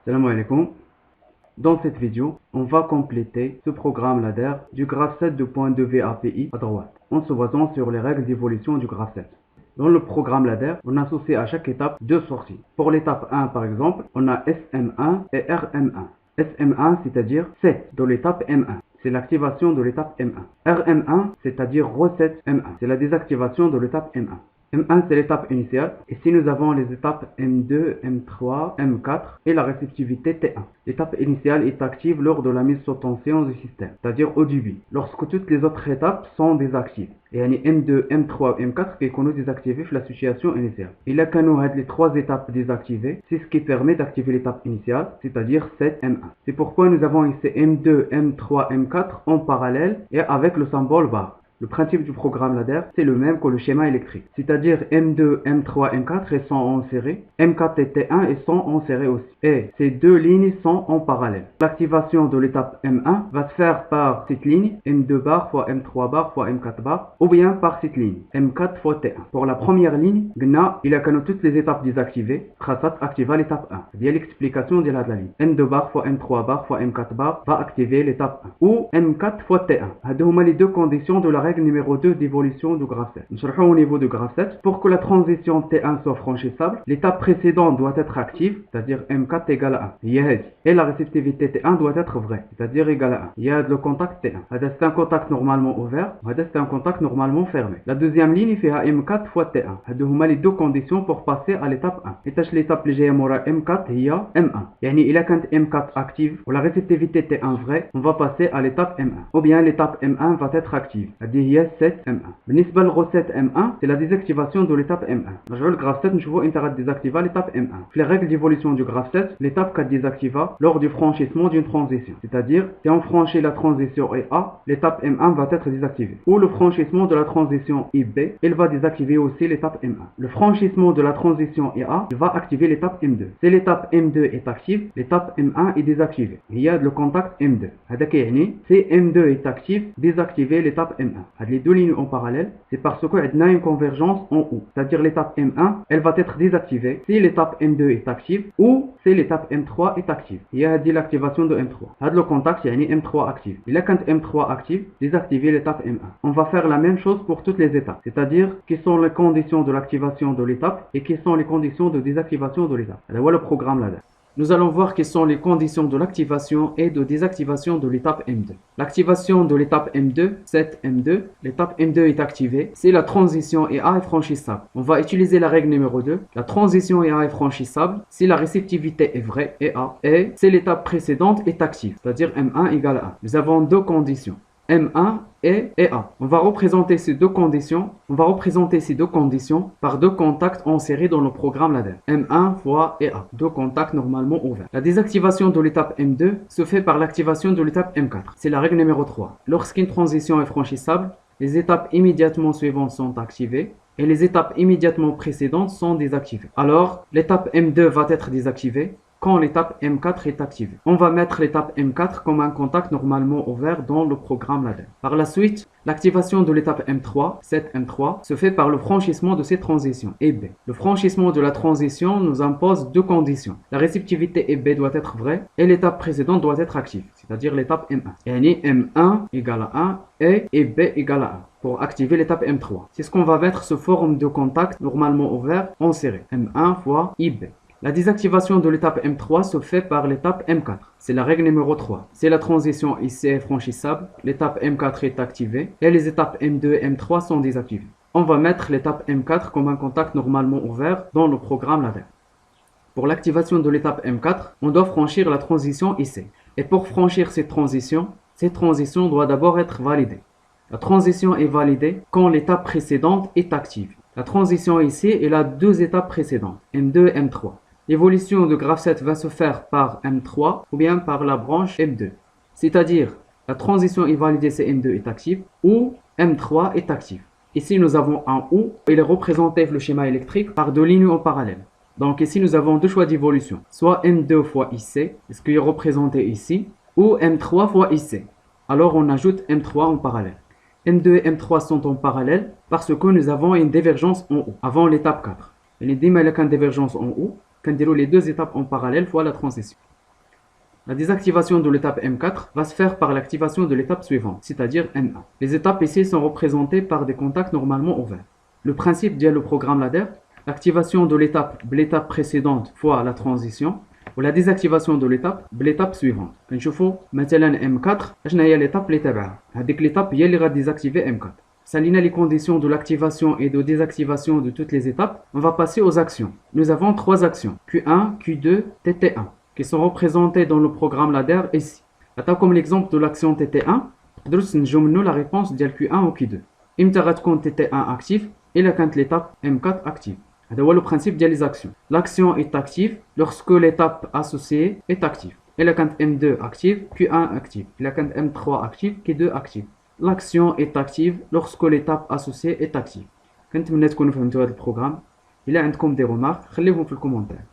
Salam alaikum. Dans cette vidéo, on va compléter ce programme ladder du graphe 7 de point de vue API à droite, en se basant sur les règles d'évolution du graphe 7. Dans le programme ladder, on associe à chaque étape deux sorties. Pour l'étape 1 par exemple, on a SM1 et RM1. SM1 c'est-à-dire set de l'étape M1. C'est l'activation de l'étape M1. RM1 c'est-à-dire reset M1. C'est la désactivation de l'étape M1. M1 c'est l'étape initiale, et si nous avons les étapes M2, M3, M4 et la réceptivité T1. L'étape initiale est active lors de la mise sous tension du système, c'est-à-dire au début, lorsque toutes les autres étapes sont désactivées. Et M2, M3 et M4 qui sont désactivées dans la situation initiale. Il a qu'à nous les trois étapes désactivées, c'est ce qui permet d'activer l'étape initiale, c'est-à-dire set M1. C'est pourquoi nous avons ici M2, M3, M4 en parallèle et avec le symbole bar. Le principe du programme ladder, c'est le même que le schéma électrique. C'est-à-dire M2, M3, M4 ils sont en série, M4 et T1 ils sont en série aussi. Et ces deux lignes sont en parallèle. L'activation de l'étape M1 va se faire par cette ligne, M2 bar fois M3 bar fois M4 bar, ou bien par cette ligne, M4 fois T1. Pour la première ligne, il a qu'à toutes les étapes désactivées, Khassat activa l'étape 1. C'est l'explication de la ligne. M2 bar fois M3 bar fois M4 bar va activer l'étape 1. Ou M4 fois T1. C'est les deux conditions de la règle numéro 2 d'évolution du graphe 7. Nous cherchons au niveau du graphe 7. Pour que la transition T1 soit franchissable, l'étape précédente doit être active, c'est-à-dire M4 égale à 1. Et la réceptivité T1 doit être vraie, c'est-à-dire égale à 1. Il y a le contact T1. C'est un contact normalement ouvert, c'est un contact normalement fermé. La deuxième ligne fait M4 fois T1. C'est les deux conditions pour passer à l'étape 1. Et l'étape اللي جايه مورا M4 هي M1. يعني إذا كانت M4 active ou la réceptivité T1 vraie, on va passer à l'étape M1. Ou bien l'étape M1 va être active. هي set M1. بالنسبة للغوسيت M1, c'est la désactivation de l'étape M1. نرجعوا للgraphe 7 نشوفوا انت غاديزاكتيفا l'étape M1. في les règles d'évolution du graphe 7, l'étape qu'adésactiva lors du franchissement d'une transition. C'est-à-dire, si on franchit la transition A, l'étape M1 va être désactivée. Ou le franchissement de la transition IB, il va désactiver aussi l'étape M1. Le franchissement de la transition A, il va activer l'étape M2. Si l'étape M2 est active, l'étape M1 est désactivée. Il y a le contact M2. هذا كيعني si M2 est active, désactiver l'étape M1. Les deux lignes en parallèle, c'est parce qu'on a une convergence en haut. C'est-à-dire l'étape M1, elle va être désactivée si l'étape M2 est active ou si l'étape M3 est active. Il y a l'activation de M3. Le contact, c'est M3 active. Et là, quand M3 active, désactiver l'étape M1. On va faire la même chose pour toutes les étapes. C'est-à-dire, quelles sont les conditions de l'activation de l'étape et quelles sont les conditions de désactivation de l'étape. Alors, voilà le programme là. Nous allons voir quelles sont les conditions de l'activation et de désactivation de l'étape M2. L'activation de l'étape M2, set M2, l'étape M2 est activée si la transition A est franchissable. On va utiliser la règle numéro 2. La transition A est franchissable si la réceptivité est vraie, A, et si l'étape précédente est active, c'est-à-dire M1 égale 1. Nous avons deux conditions. M1 et A. On va représenter ces deux conditions. Par deux contacts en série dans le programme ladder. M1 fois A. Deux contacts normalement ouverts. La désactivation de l'étape M2 se fait par l'activation de l'étape M4. C'est la règle numéro 3. Lorsqu'une transition est franchissable, les étapes immédiatement suivantes sont activées et les étapes immédiatement précédentes sont désactivées. Alors, l'étape M2 va être désactivée quand l'étape M4 est activée. On va mettre l'étape M4 comme un contact normalement ouvert dans le programme ladder. Par la suite, l'activation de l'étape M3, set M3, se fait par le franchissement de ces transitions, B. Le franchissement de la transition nous impose deux conditions. La réceptivité B doit être vraie et l'étape précédente doit être active, c'est-à-dire l'étape M1. Et M1 égale à 1 et B égale à 1 pour activer l'étape M3. C'est ce qu'on va mettre sous forme de contact normalement ouvert en série, M1 fois IB. La désactivation de l'étape M3 se fait par l'étape M4. C'est la règle numéro 3. Si la transition ici est franchissable, l'étape M4 est activée et les étapes M2 et M3 sont désactivées. On va mettre l'étape M4 comme un contact normalement ouvert dans le programme ladder. Pour l'activation de l'étape M4, on doit franchir la transition ici. Et pour franchir cette transition doit d'abord être validée. La transition est validée quand l'étape précédente est active. La transition ici, elle a deux étapes précédentes, M2 et M3. L'évolution de graphe 7 va se faire par M3 ou bien par la branche M2. C'est-à-dire, la transition est validée si M2 est active ou M3 est active. Ici, nous avons un OU, il est représenté le schéma électrique par deux lignes en parallèle. Donc ici, nous avons deux choix d'évolution. Soit M2 fois IC, ce qui est représenté ici, ou M3 fois IC. Alors on ajoute M3 en parallèle. M2 et M3 sont en parallèle parce que nous avons une divergence en haut, avant l'étape 4. Il y a une divergence en haut, quand les deux étapes en parallèle fois la transition. La désactivation de l'étape M4 va se faire par l'activation de l'étape suivante, c'est-à-dire N1. Les étapes ici sont représentées par des contacts normalement ouverts. Le principe ديال le programme ladder, l'activation de l'étape précédente fois la transition, ou la désactivation de l'étape suivante. كنشوفوا مثلا M4 اشنا هي l'étape اللي تابعها. هذيك l'étape هي اللي غاديزاكتيفي M4. Saline les conditions de l'activation et de désactivation de toutes les étapes, on va passer aux actions. Nous avons trois actions, Q1, Q2, TT1, qui sont représentées dans le programme ladder ici. Attends comme l'exemple de l'action TT1, nous la réponse de Q1 ou Q2. إمتى غتكون TT1 actif et quand l'étape M4 active. C'est le principe des actions. L'action est active lorsque l'étape associée est active. Et quand M2 active, Q1 active. Et quand M3 active, Q2 active. L'action est active lorsque l'étape associée est active. كنتمنى تكونوا فهمتوا هذا البروغرام. إلا عندكم des remarques خليهم في الكومنتات.